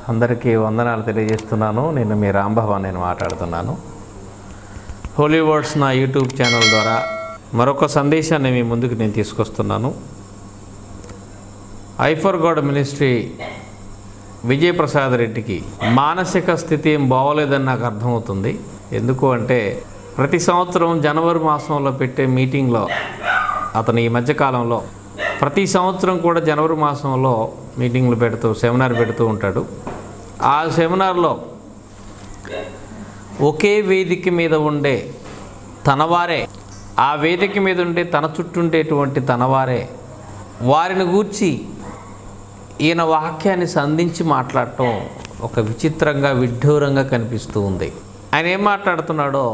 అందరికీ వందనాలు తెలియజేస్తున్నాను. నేను మీ రాంభవన్ నేను మాట్లాడుతున్నాను. హోలీ వర్డ్స్ నా యూట్యూబ్ ఛానల్ ద్వారా మరొక సందేశాన్ని మీ ముందుకు నేను తీసుకొస్తున్నాను. I for God ministry Vijayaprasad రెడ్డికి మానసిక స్థితి ఏం బాగోలేదని నాకు అర్థమవుతుంది. ఎందుకు అంటే ప్రతి సంవత్సరం జనవరి మాసంలో పెట్టే మీటింగ్లో అతను ఈ మధ్యకాలంలో ప్రతి సంవత్సరం కూడా జనవరి మాసంలో మీటింగ్లు పెడుతూ సెమినార్ పెడుతూ ఉంటాడు. ఆ సెమినార్లో ఒకే వేదిక మీద ఉండే తనవారే, ఆ వేదిక మీద ఉండే తన చుట్టూ ఉండేటువంటి తనవారే వారిని గూర్చి ఈయన వాక్యాన్ని సంధించి మాట్లాడటం ఒక విచిత్రంగా విడ్డూరంగా కనిపిస్తూ ఉంది. ఆయన ఏం మాట్లాడుతున్నాడో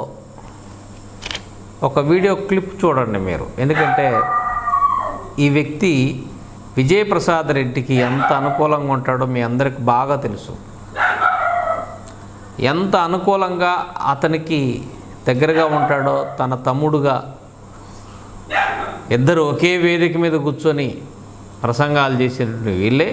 ఒక వీడియో క్లిప్ చూడండి మీరు. ఎందుకంటే ఈ వ్యక్తి విజయప్రసాద్ రెడ్డికి ఎంత అనుకూలంగా ఉంటాడో మీ అందరికి బాగా తెలుసు. ఎంత అనుకూలంగా అతనికి దగ్గరగా ఉంటాడో, తన తమ్ముడుగా ఇద్దరు ఒకే వేదిక మీద కూర్చొని ప్రసంగాలు చేసేటువంటి వీళ్ళే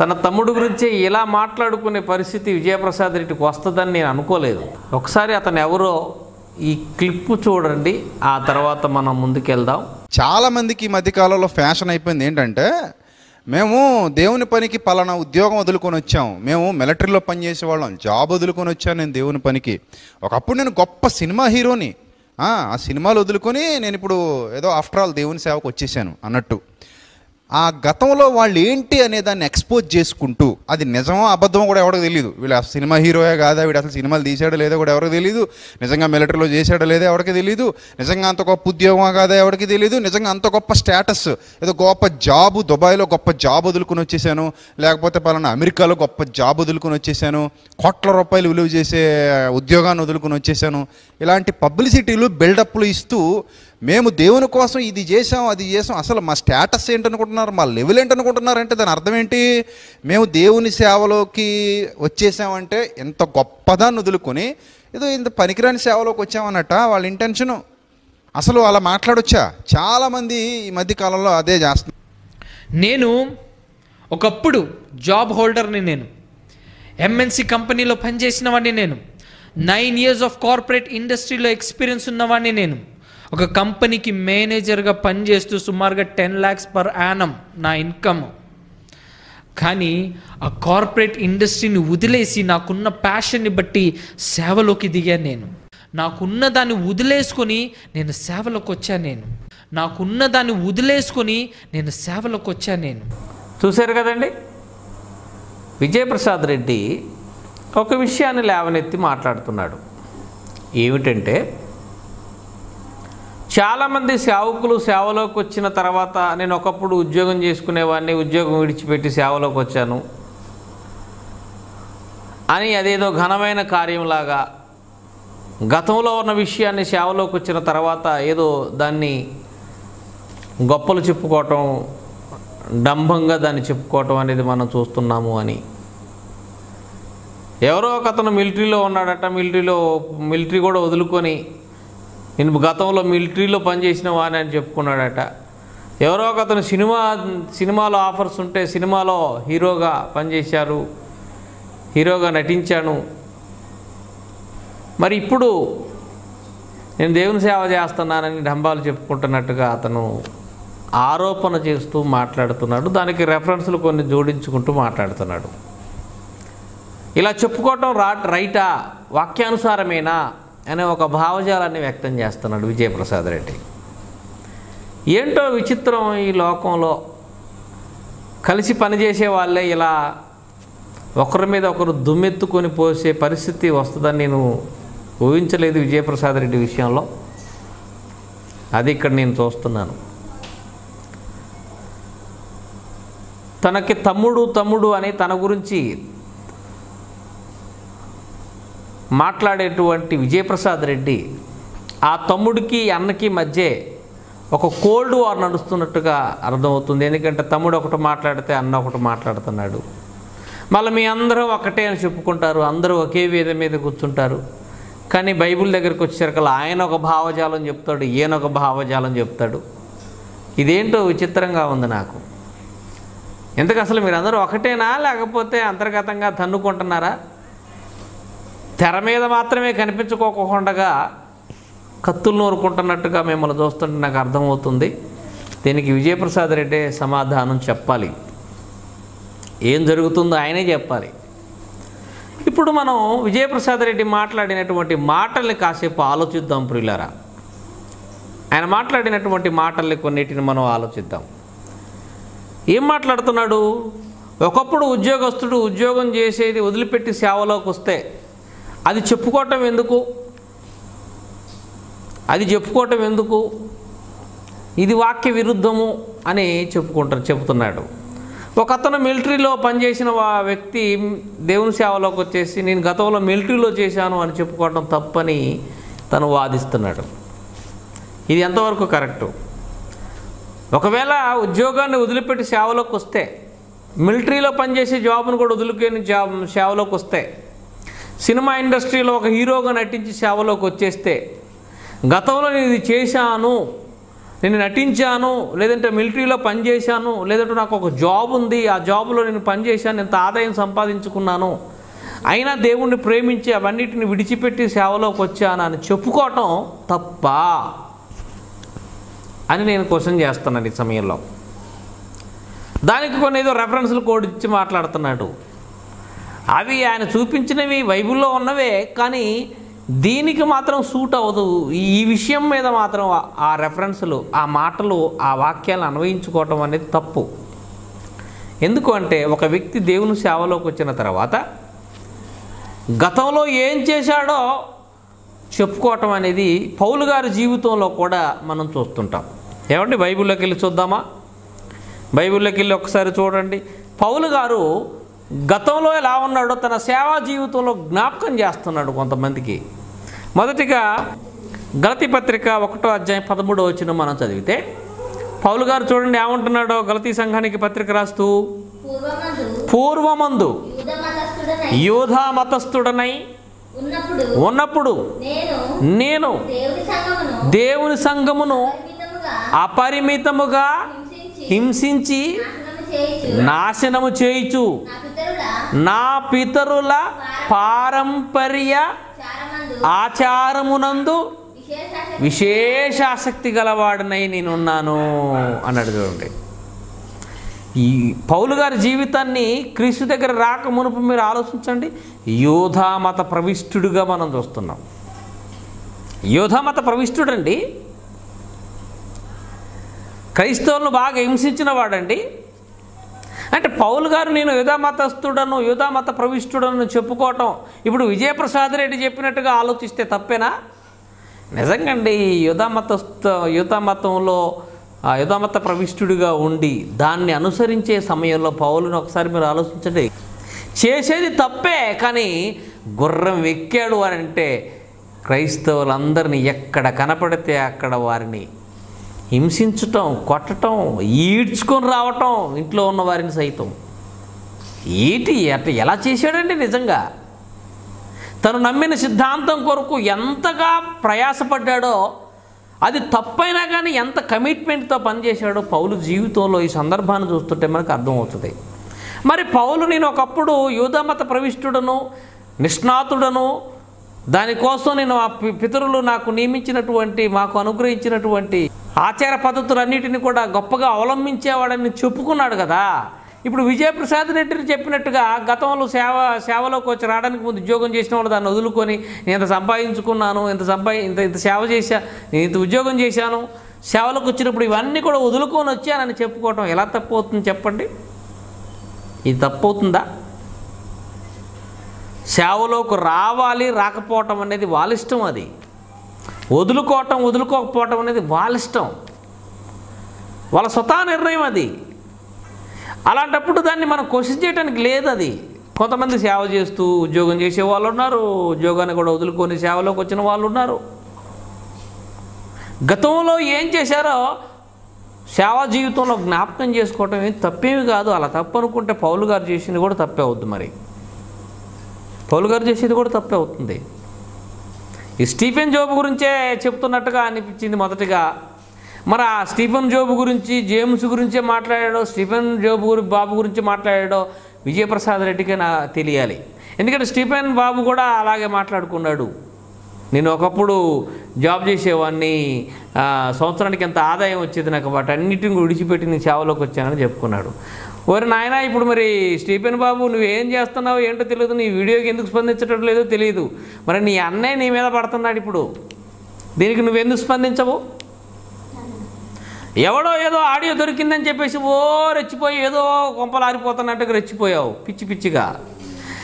తన తమ్ముడు గురించే ఇలా మాట్లాడుకునే పరిస్థితి విజయప్రసాద్ రెడ్డికి వస్తుందని నేను అనుకోలేదు. ఒకసారి అతను ఎవరో ఈ క్లిప్ చూడండి, ఆ తర్వాత మనం ముందుకెళ్దాం. చాలామందికి ఈ మధ్యకాలంలో ఫ్యాషన్ అయిపోయింది ఏంటంటే, మేము దేవుని పనికి పలానా ఉద్యోగం వదులుకొని వచ్చాము, మేము మిలిటరీలో పనిచేసేవాళ్ళం, జాబ్ వదులుకొని వచ్చాను నేను దేవుని పనికి. ఒకప్పుడు నేను గొప్ప సినిమా హీరోని, ఆ సినిమాలు వదులుకొని నేను ఇప్పుడు ఏదో ఆఫ్టర్ ఆల్ దేవుని సేవకు వచ్చేసాను అన్నట్టు. ఆ గతంలో వాళ్ళు ఏంటి అనే దాన్ని ఎక్స్పోజ్ చేసుకుంటూ, అది నిజమో అబద్ధమో కూడా ఎవరికి తెలియదు. వీళ్ళు అసలు సినిమా హీరోయే కాదా, వీడు అసలు సినిమాలు తీసాడో లేదో కూడా ఎవరికి తెలియదు, నిజంగా మిలిటరీలో చేసాడో లేదో ఎవరికి తెలియదు, నిజంగా అంత గొప్ప ఉద్యోగం కాదా ఎవరికి తెలియదు, నిజంగా అంత గొప్ప స్టేటస్ ఏదో గొప్ప జాబు, దుబాయ్లో గొప్ప జాబ్ వదులుకొని వచ్చేసాను, లేకపోతే పలానా అమెరికాలో గొప్ప జాబ్ వదులుకొని వచ్చేసాను, కోట్ల రూపాయలు విలువ చేసే ఉద్యోగాన్ని వదులుకొని వచ్చేసాను. ఇలాంటి పబ్లిసిటీలు బిల్డప్లు ఇస్తూ మేము దేవుని కోసం ఇది చేసాం అది చేసాం, అసలు మా స్టేటస్ ఏంటనుకుంటున్నారు, మా లెవెల్ ఏంటనుకుంటున్నారంటే దాని అర్థం ఏంటి? మేము దేవుని సేవలోకి వచ్చేసామంటే ఎంత గొప్పదాన్ని వదులుకొని ఏదో ఇంత పనికిరాని సేవలోకి వచ్చామన్నట్ట వాళ్ళ ఇంటెన్షను. అసలు అలా మాట్లాడొచ్చా? చాలామంది ఈ మధ్యకాలంలో అదే చేస్తున్నారు. నేను ఒకప్పుడు జాబ్ హోల్డర్ని, నేను ఎంఎన్సి కంపెనీలో పనిచేసిన వాడిని, నేను 9 years ఆఫ్ కార్పొరేట్ ఇండస్ట్రీలో ఎక్స్పీరియన్స్ ఉన్నవాడిని, నేను ఒక కంపెనీకి మేనేజర్గా పనిచేస్తూ సుమారుగా 10 lakhs per annum నా ఇన్కమ్. కానీ ఆ కార్పొరేట్ ఇండస్ట్రీని వదిలేసి నాకున్న ప్యాషన్ని బట్టి సేవలోకి దిగాను. నేను నాకున్న దాన్ని వదిలేసుకొని నేను సేవలోకి వచ్చాను. నేను సేవలోకి వచ్చాను. చూశారు కదండి, విజయప్రసాద్ రెడ్డి ఒక విషయాన్ని లేవనెత్తి మాట్లాడుతున్నాడు. ఏమిటంటే, చాలామంది సేవకులు సేవలోకి వచ్చిన తర్వాత, నేను ఒకప్పుడు ఉద్యోగం చేసుకునేవాడిని, ఉద్యోగం విడిచిపెట్టి సేవలోకి వచ్చాను అని అదేదో ఘనమైన కార్యంలాగా గతంలో ఉన్న విషయాన్ని సేవలోకి వచ్చిన తర్వాత ఏదో దాన్ని గొప్పలు చెప్పుకోవటం, డంభంగా దాన్ని చెప్పుకోవటం అనేది మనం చూస్తున్నాము అని. ఎవరో ఒక అతను మిలిటరీలో ఉన్నాడట, మిలిటరీ కూడా వదులుకొని నేను గతంలో మిలిటరీలో పనిచేసిన వాడిని అని చెప్పుకున్నాడట. ఎవరో ఒక అతను సినిమాలో ఆఫర్స్ ఉంటే సినిమాలో హీరోగా పనిచేశారు, హీరోగా నటించాను, మరి ఇప్పుడు నేను దేవుని సేవ చేస్తున్నానని డంబాలు చెప్పుకుంటున్నట్టుగా అతను ఆరోపణ చేస్తూ మాట్లాడుతున్నాడు. దానికి రెఫరెన్స్లు కొన్ని జోడించుకుంటూ మాట్లాడుతున్నాడు. ఇలా చెప్పుకోవటం రైటా, వాక్యానుసారమేనా అనే ఒక భావజాలాన్ని వ్యక్తం చేస్తున్నాడు విజయప్రసాద్ రెడ్డి. ఏంటో విచిత్రం, ఈ లోకంలో కలిసి పనిచేసే వాళ్ళే ఇలా ఒకరి మీద ఒకరు దుమ్మెత్తుకొని పోసే పరిస్థితి వస్తుందని నేను ఊహించలేదు విజయప్రసాద్ రెడ్డి విషయంలో. అది ఇక్కడ నేను చూస్తున్నాను. తనకి తమ్ముడు అని తన గురించి మాట్లాడేటువంటి విజయప్రసాద్ రెడ్డి ఆ తమ్ముడికి అన్నకి మధ్య ఒక కోల్డ్ వార్ నడుస్తున్నట్టుగా అర్థమవుతుంది. ఎందుకంటే తమ్ముడు ఒకటి మాట్లాడితే అన్న ఒకటి మాట్లాడుతున్నాడు. మళ్ళీ మీ అందరూ ఒకటే అని చెప్పుకుంటారు, అందరూ ఒకే వేద మీద కూర్చుంటారు. కానీ బైబిల్ దగ్గరికి వచ్చేసరికి ఆయన ఒక భావజాలం చెప్తాడు, ఈయన ఒక భావజాలం చెప్తాడు. ఇదేంటో విచిత్రంగా ఉంది నాకు. ఎందుకు అసలు మీరందరూ ఒకటేనా, లేకపోతే అంతర్గతంగా తన్నుకుంటున్నారా? తెర మీద మాత్రమే కనిపించుకోకుండా కత్తులు నూరుకుంటున్నట్టుగా మిమ్మల్ని చూస్తుంటే నాకు అర్థమవుతుంది. దీనికి విజయప్రసాద్ రెడ్డి సమాధానం చెప్పాలి. ఏం జరుగుతుందో ఆయనే చెప్పాలి. ఇప్పుడు మనం విజయప్రసాద్ రెడ్డి మాట్లాడినటువంటి మాటల్ని కాసేపు ఆలోచిద్దాం ప్రియులారా. ఆయన మాట్లాడినటువంటి మాటల్ని కొన్నిటిని మనం ఆలోచిద్దాం. ఏం మాట్లాడుతున్నాడు? ఒకప్పుడు ఉద్యోగస్తుడు ఉద్యోగం చేసేది వదిలిపెట్టి సేవలోకి వస్తే అది చెప్పుకోవటం ఎందుకు? ఇది వాక్య విరుద్ధము అని చెప్తున్నాడు. ఒక అతను మిలిటరీలో పనిచేసిన వ్యక్తి దేవుని సేవలోకి వచ్చేసి నేను గతంలో మిలిటరీలో చేశాను అని చెప్పుకోవటం తప్పని తను వాదిస్తున్నాడు. ఇది ఎంతవరకు కరెక్టు? ఒకవేళ ఉద్యోగాన్ని వదిలిపెట్టి సేవలోకి వస్తే, మిలిటరీలో పనిచేసే జాబ్ను కూడా వదులుకొని సేవలోకి వస్తే, సినిమా ఇండస్ట్రీలో ఒక హీరోగా నటించి సేవలోకి వచ్చేస్తే, గతంలో నేను ఇది చేశాను, నేను నటించాను, లేదంటే మిలిటరీలో పనిచేశాను, లేదంటే నాకు ఒక జాబ్ ఉంది, ఆ జాబ్లో నేను పనిచేశాను, ఇంత ఆదాయం సంపాదించుకున్నాను, అయినా దేవుణ్ణి ప్రేమించి అవన్నిటిని విడిచిపెట్టి సేవలోకి వచ్చాను అని చెప్పుకోవటం తప్ప అని నేను క్వశ్చన్ చేస్తున్నాను ఈ సమయంలో. దానికి కొన్ని ఏదో రెఫరెన్స్లు కోడ్ ఇచ్చి మాట్లాడుతున్నాడు. అవి ఆయన చూపించినవి బైబిల్లో ఉన్నవే, కానీ దీనికి మాత్రం సూట్ అవ్వదు. ఈ విషయం మీద మాత్రం ఆ రెఫరెన్స్లు, ఆ మాటలు, ఆ వాక్యాలను అన్వయించుకోవటం అనేది తప్పు. ఎందుకు అంటే ఒక వ్యక్తి దేవుని సేవలోకి వచ్చిన తర్వాత గతంలో ఏం చేశాడో చెప్పుకోవటం అనేది పౌలు గారి జీవితంలో కూడా మనం చూస్తుంటాం. ఏమండి, బైబిల్లోకి వెళ్ళి చూద్దామా? బైబిల్లోకి వెళ్ళి ఒకసారి చూడండి. పౌలు గారు గతంలో ఎలా ఉన్నాడో తన సేవా జీవితంలో జ్ఞాపకం చేస్తున్నాడు కొంతమందికి. మొదటిగా గలతీ పత్రిక 1వ అధ్యాయం 13వ వచనం మనం చదివితే పౌలు గారు చూడండి ఏమంటున్నాడో. గలతీ సంఘానికి పత్రిక రాస్తూ, పూర్వమందు యూదా మతస్థుడనై ఉన్నప్పుడు నేను దేవుని సంఘమును అపరిమితముగా హింసించి నాశనము చేయుచు నా పితరుల పారంపర్య ఆచారమునందు విశేష ఆసక్తి గలవాడనై నేనున్నాను అన్నాడు. చూడండి, ఈ పౌలు గారి జీవితాన్ని క్రీస్తు దగ్గర రాక మునుపు మీరు ఆలోచించండి. యూదా మత ప్రవిష్టుడుగా మనం చూస్తున్నాం. యూదా మత ప్రవిష్టుడండి, క్రైస్తవులను బాగా హింసించిన వాడండి. అంటే పౌలు గారు నేను యూదా మతస్థుడను, యూదా మత ప్రవిష్టుడను చెప్పుకోవటం ఇప్పుడు విజయప్రసాద్ రెడ్డి చెప్పినట్టుగా ఆలోచిస్తే తప్పేనా? నిజంగా అండి, యూదా మతంలో యూదా మత ప్రవిష్టుడిగా ఉండి దాన్ని అనుసరించే సమయంలో పౌలుని ఒకసారి మీరు ఆలోచించండి. చేసేది తప్పే, కానీ గుర్రం ఎక్కాడు అని అంటే క్రైస్తవులందరినీ ఎక్కడ కనపడితే అక్కడ వారిని హింసించటం, కొట్టడం, ఈడ్చుకొని రావటం, ఇంట్లో ఉన్న వారిని సైతం. ఎలా చేశాడండి? నిజంగా తను నమ్మిన సిద్ధాంతం కొరకు ఎంతగా ప్రయాసపడ్డాడో, అది తప్పైనా కానీ ఎంత కమిట్మెంట్తో పనిచేశాడో పౌలు జీవితంలో ఈ సందర్భాన్ని చూస్తుంటే మనకు అర్థమవుతుంది. మరి పౌలు నేను ఒకప్పుడు యూదా మత ప్రవిష్టుడను, నిష్ణాతుడను, దానికోసం నేను ఆ పితరులు నాకు నియమించినటువంటి, మాకు అనుగ్రహించినటువంటి ఆచార పద్ధతులన్నిటిని కూడా గొప్పగా అవలంబించేవాడని చెప్పుకున్నాడు కదా. ఇప్పుడు విజయప్రసాద్ రెడ్డిని చెప్పినట్టుగా గతంలో సేవలోకి వచ్చి రావడానికి ముందు ఉద్యోగం చేసిన వాళ్ళు దాన్ని వదులుకొని నేను ఇంత సంపాదించుకున్నాను, ఇంత సేవ చేశా, నేను ఇంత ఉద్యోగం చేశాను, సేవలోకి వచ్చినప్పుడు ఇవన్నీ కూడా వదులుకొని వచ్చానని చెప్పుకోవటం ఎలా తప్పు అవుతుంది చెప్పండి? ఇది తప్పు అవుతుందా? సేవలోకి రావాలి, రాకపోవటం అనేది వాళ్ళ ఇష్టం. అది వదులుకోకపోవటం అనేది వాళ్ళ ఇష్టం, వాళ్ళ స్వతహా నిర్ణయం అది. అలాంటప్పుడు దాన్ని మనం క్వశ్చన్ చేయడానికి లేదు. అది కొంతమంది సేవ చేస్తూ ఉద్యోగం చేసే వాళ్ళు ఉన్నారు, ఉద్యోగాన్ని కూడా వదులుకొని సేవలోకి వచ్చిన వాళ్ళు ఉన్నారు. గతంలో ఏం చేశారో సేవా జీవితంలో జ్ఞాపకం చేసుకోవటం ఏం తప్పేమి కాదు. అలా తప్పు అనుకుంటే పౌలు గారు చేసింది కూడా తప్పే అవుతుంది. మరి పౌలు గారు చేసేది కూడా తప్పే అవుతుంది. ఈ స్టీఫెన్ జోబు గురించే చెప్తున్నట్టుగా అనిపించింది మొదటిగా. మరి ఆ స్టీఫెన్ జోబు గురించి, జేమ్స్ గురించే మాట్లాడాడో, స్టీఫెన్ జోబు బాబు గురించి మాట్లాడాడో విజయప్రసాద్ రెడ్డికే తెలియాలి. ఎందుకంటే స్టీఫెన్ బాబు కూడా అలాగే మాట్లాడుకున్నాడు. నేను ఒకప్పుడు జాబ్ చేసేవాడిని, సంవత్సరానికి ఎంత ఆదాయం వచ్చేది నాకు, వాటన్నిటిని విడిచిపెట్టి నేను సేవలోకి వచ్చానని చెప్పుకున్నాడు. ఓరి నాయన, ఇప్పుడు మరి స్టీఫెన్ బాబు నువ్వేం చేస్తున్నావు ఏంటో తెలియదు, నీ వీడియోకి ఎందుకు స్పందించడం లేదో తెలియదు. మరి నీ అన్నయ్య నీ మీద పడుతున్నాడు, ఇప్పుడు దీనికి నువ్వెందుకు స్పందించవు? ఎవడో ఏదో ఆడియో దొరికిందని చెప్పేసి రెచ్చిపోయి ఏదో కొంపలు ఆరిపోతున్నట్టుగా రెచ్చిపోయావు పిచ్చి పిచ్చిగా.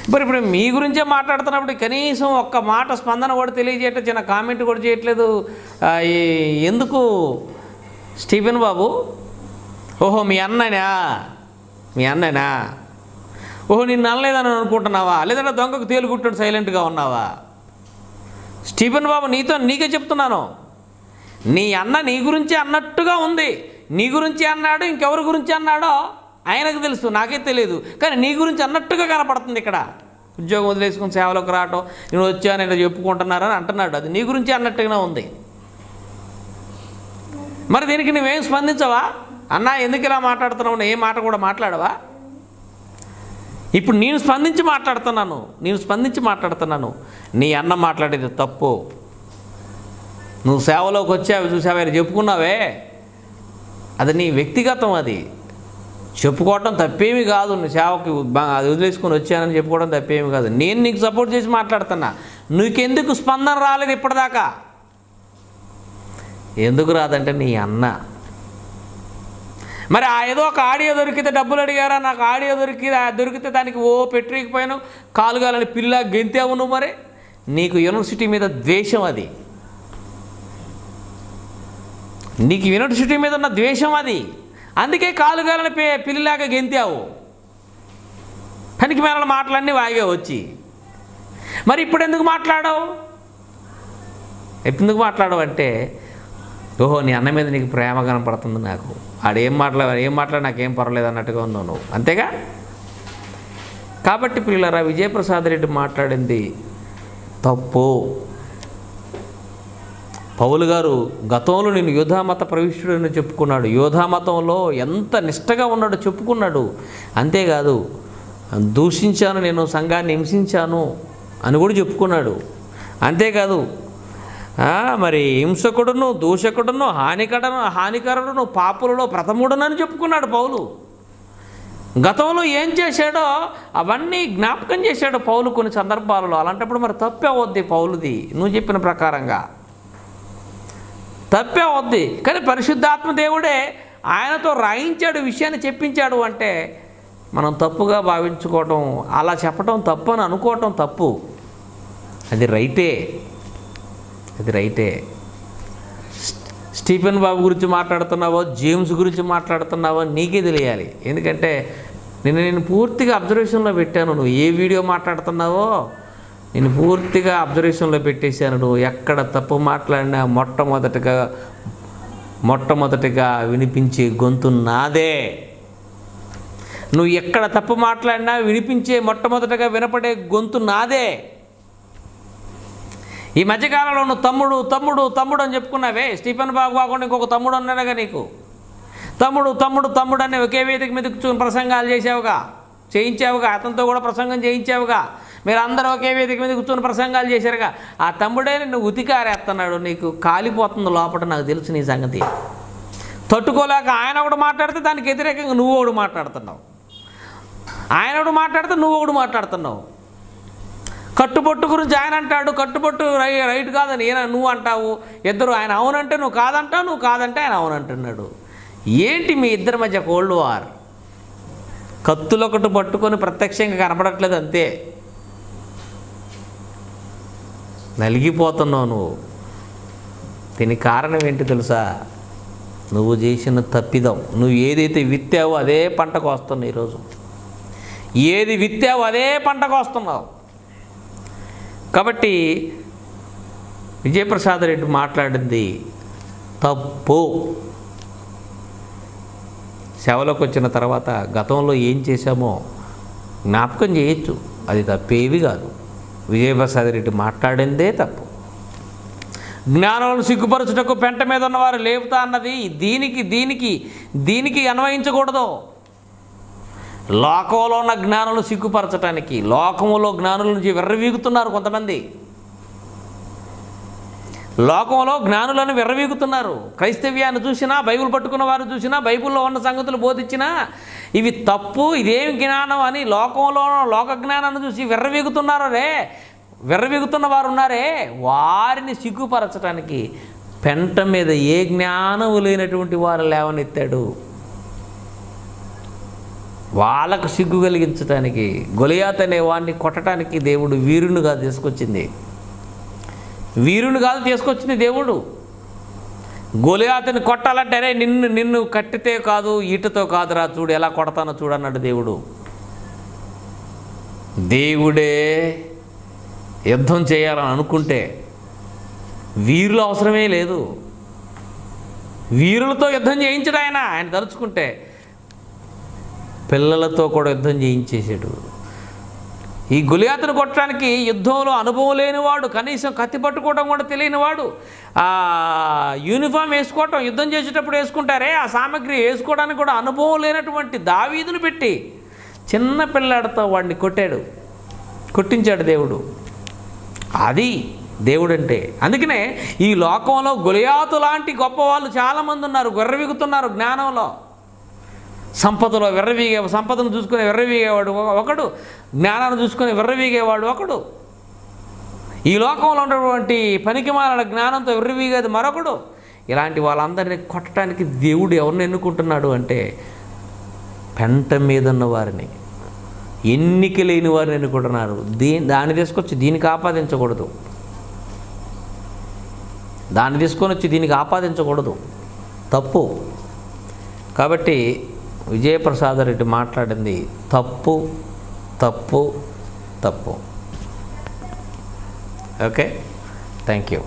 ఇప్పుడు మీ గురించే మాట్లాడుతున్నప్పుడు కనీసం ఒక్క మాట స్పందన కూడా తెలియజేయట్లేదు, చిన్న కామెంట్ కూడా చేయట్లేదు. ఎందుకు స్టీఫెన్ బాబు? ఓహో మీ అన్ననా? ఓహో నిన్ను అనలేదని అనుకుంటున్నావా? లేదంటే దొంగకు తేలుగుట్టాడు సైలెంట్గా ఉన్నావా? స్టీఫెన్ బాబు నీకే చెప్తున్నాను, నీ అన్న నీ గురించి అన్నట్టుగా ఉంది. నీ గురించి అన్నాడు, ఇంకెవరి గురించి అన్నాడో ఆయనకు తెలుసు, నాకే తెలియదు. కానీ నీ గురించి అన్నట్టుగా కనపడుతుంది. ఇక్కడ ఉద్యోగం వదిలేసుకుని సేవలోకి రావటం, నేను వచ్చాను ఇలా చెప్పుకుంటున్నారని అంటున్నాడు, అది నీ గురించి అన్నట్టుగానే ఉంది. మరి దీనికి నువ్వేం స్పందించవా? అన్నా ఎందుకు ఇలా మాట్లాడుతున్నావు? ఏ మాట కూడా మాట్లాడవా? ఇప్పుడు నేను స్పందించి మాట్లాడుతున్నాను. నీ అన్న మాట్లాడేది తప్పు. నువ్వు సేవలోకి వచ్చావు, చూసావా, చెప్పుకున్నావే, అది నీ వ్యక్తిగతం. అది చెప్పుకోవటం తప్పేమీ కాదు. నువ్వు సేవకి అది వదిలేసుకొని వచ్చానని చెప్పుకోవడం తప్పేమీ కాదు. నేను నీకు సపోర్ట్ చేసి మాట్లాడుతున్నా. నీకెందుకు స్పందన రాలేదు ఇప్పటిదాకా? ఎందుకు రాదంటే నీ అన్న. మరి ఏదో ఒక ఆడియో దొరికితే డబ్బులు అడిగారా? నాకు ఆడియో దొరికితే దానికి పెట్టలేకపోయాను, కాలుగాలని పిల్ల గెంతావు నువ్వు. మరి నీకు యూనివర్సిటీ మీద ద్వేషం, అది నీకు యూనివర్సిటీ మీద ఉన్న ద్వేషం అది. అందుకే కాలుగాలని పిల్లిలాగా గెంతావు, పనికి మేళ మాటలన్నీ వాగే వచ్చి. మరి ఇప్పుడు ఎందుకు మాట్లాడవు? అంటే ఓహో నీ అన్న మీద నీకు ప్రేమ కనపడుతుంది నాకు, ఆడేం మాట్లాడ నాకేం పర్వాలేదు అన్నట్టుగా ఉన్నావు నువ్వు, అంతేగా. కాబట్టి పిల్లరా, విజయప్రసాద్ రెడ్డి మాట్లాడింది తప్పు. పౌలు గారు గతంలో నేను యోధామత ప్రవిష్టుడని చెప్పుకున్నాడు. యోధామతంలో ఎంత నిష్టగా ఉన్నాడో చెప్పుకున్నాడు. అంతేకాదు, దూషించాను, నేను సంఘాన్ని హింసించాను అని కూడా చెప్పుకున్నాడు. అంతేకాదు, మరి హింసకుడును, దూషకుడును, హానికరుడును, పాపులలో ప్రథముడునని చెప్పుకున్నాడు పౌలు. గతంలో ఏం చేశాడో అవన్నీ జ్ఞాపకం చేశాడు పౌలు కొన్ని సందర్భాలలో. అలాంటప్పుడు మరి తప్పే అవుద్ది పౌలుది, నువ్వు చెప్పిన ప్రకారంగా తప్పే అవుద్ది. కానీ పరిశుద్ధాత్మ దేవుడే ఆయనతో రాయించాడు, విషయాన్ని చెప్పించాడు అంటే మనం తప్పుగా భావించుకోవటం, అలా చెప్పటం తప్పు అని అనుకోవటం తప్పు. అది రైటే. స్టీఫెన్ బాబు గురించి మాట్లాడుతున్నావో, జేమ్స్ గురించి మాట్లాడుతున్నావో నీకే తెలియాలి. ఎందుకంటే నేను పూర్తిగా అబ్జర్వేషన్లో పెట్టాను. నువ్వు ఏ వీడియో మాట్లాడుతున్నావో నేను పూర్తిగా అబ్జర్వేషన్లో పెట్టేశాను. నువ్వు ఎక్కడ తప్పు మాట్లాడినా మొట్టమొదటిగా వినిపించే గొంతు నాదే. నువ్వు ఎక్కడ తప్పు మాట్లాడినా మొట్టమొదటిగా వినపడే గొంతు నాదే. ఈ మధ్యకాలంలో నువ్వు తమ్ముడు అని చెప్పుకున్నావే. స్టీఫెన్ బాబు కాకుండా ఇంకొక తమ్ముడు అన్నాడుగా నీకు. తమ్ముడు అని ఒకే వేదిక మీద కూర్చొని ప్రసంగాలు చేయించావుగా, అతనితో కూడా ప్రసంగం చేయించావుగా. మీరు అందరూ ఒకే వేదిక మీద కూర్చొని ప్రసంగాలు చేశారుగా. ఆ తమ్ముడే నిన్ను ఉతికారేస్తున్నాడు, నీకు కాలిపోతుంది లోపల. నాకు తెలుసు నీ సంగతి. తట్టుకోలేక ఆయన ఒకటి మాట్లాడితే దానికి వ్యతిరేకంగా నువ్వు ఒకటి మాట్లాడుతున్నావు. ఆయన ఒకటి మాట్లాడితే నువ్వు ఒకటి మాట్లాడుతున్నావు. కట్టుబొట్టు గురించి ఆయన అంటాడు, కట్టుబొట్టు రైట్ కాదని నువ్వు అంటావు. ఇద్దరు ఆయన అవునంటే నువ్వు కాదంటావు, నువ్వు కాదంటే ఆయన అవునంటున్నాడు. ఏంటి మీ ఇద్దరి మధ్య కోల్డ్ వార్? కత్తులు ఒకటి పట్టుకొని ప్రత్యక్షంగా కనపడట్లేదు, అంతే. నలిగిపోతున్నావు నువ్వు. దీనికి కారణం ఏంటి తెలుసా? నువ్వు చేసిన తప్పిదం. నువ్వు ఏదైతే విత్తావో అదే పంటకు వస్తున్నావు. ఈరోజు ఏది విత్తావో అదే పంటకు వస్తున్నావు. కాబట్టి విజయప్రసాద్ రెడ్డి మాట్లాడింది తప్పు. సేవలోకి వచ్చిన తర్వాత గతంలో ఏం చేశామో జ్ఞాపకం చేయొచ్చు, అది తప్పేవి కాదు. విజయప్రసాద్ రెడ్డి మాట్లాడిందే తప్పు. జ్ఞానులను సిగ్గుపరచుటకు పెంట మీద ఉన్నవారు లేపుతా అన్నది దీనికి అన్వయించకూడదు. లోకంలో ఉన్న జ్ఞానులు సిగ్గుపరచటానికి, లోకంలో జ్ఞానుల నుంచి విర్రవీగుతున్నారు కొంతమంది. లోకంలో జ్ఞానులను విర్రవీగుతున్నారు. క్రైస్తవ్యాన్ని చూసినా, బైబిల్ పట్టుకున్న వారు చూసినా, బైబిల్లో ఉన్న సంగతులు బోధించినా ఇవి తప్పు, ఇదేమి జ్ఞానం అని లోకంలో లోక జ్ఞానాన్ని చూసి విర్రవీగుతున్న వారు ఉన్నారే, వారిని సిగ్గుపరచడానికి పెంట మీద ఏ జ్ఞానము లేనటువంటి వారు లేవనెత్తాడు. వాళ్ళకు సిగ్గు కలిగించడానికి, గొలియాతు అనే వాడిని కొట్టడానికి దేవుడు వీరునిగా తీసుకొచ్చింది. దేవుడు గొలియాతుని కొట్టాలంటే, అరే నిన్ను కట్టితే కాదు, ఈటతో కాదురా, చూడు ఎలా కొడతానో చూడన్నాడు దేవుడు. దేవుడే యుద్ధం చేయాలని అనుకుంటే వీరులు అవసరమే లేదు. వీరులతో యుద్ధం చేయించడు ఆయన తలుచుకుంటే. పిల్లలతో కూడా యుద్ధం చేయించేసాడు. ఈ గొలియాతును కొట్టడానికి యుద్ధంలో అనుభవం లేనివాడు, కనీసం కత్తి పట్టుకోవడం కూడా తెలియనివాడు, ఆ యూనిఫామ్ వేసుకోవటం, యుద్ధం చేసేటప్పుడు వేసుకుంటారే ఆ సామాగ్రి వేసుకోవడానికి కూడా అనుభవం లేనటువంటి దావీదును పెట్టి చిన్న పిల్లాడితో వాడిని కొట్టించాడు దేవుడు. అది దేవుడు అంటే. అందుకనే ఈ లోకంలో గొలియాతు లాంటి గొప్ప వాళ్ళు చాలామంది ఉన్నారు. విర్రవీగుతున్నారు జ్ఞానంలో, సంపదలో సంపదను చూసుకుని విర్రవీగేవాడు ఒకడు, జ్ఞానాన్ని చూసుకొని విర్రవీగేవాడు ఒకడు, ఈ లోకంలో ఉన్నటువంటి పనికిమాలిన జ్ఞానంతో విర్రవీగేది మరొకడు. ఇలాంటి వాళ్ళందరినీ కొట్టడానికి దేవుడు ఎవరిని ఎన్నుకుంటున్నాడు అంటే పెంట మీద ఉన్న వారిని, ఎన్నిక లేని వారిని ఎన్నుకుంటున్నారు. దాన్ని తీసుకొచ్చి దీనికి ఆపాదించకూడదు, తప్పు. కాబట్టి విజయప్రసాద్ రెడ్డి మాట్లాడింది తప్పు. Okay, thank you.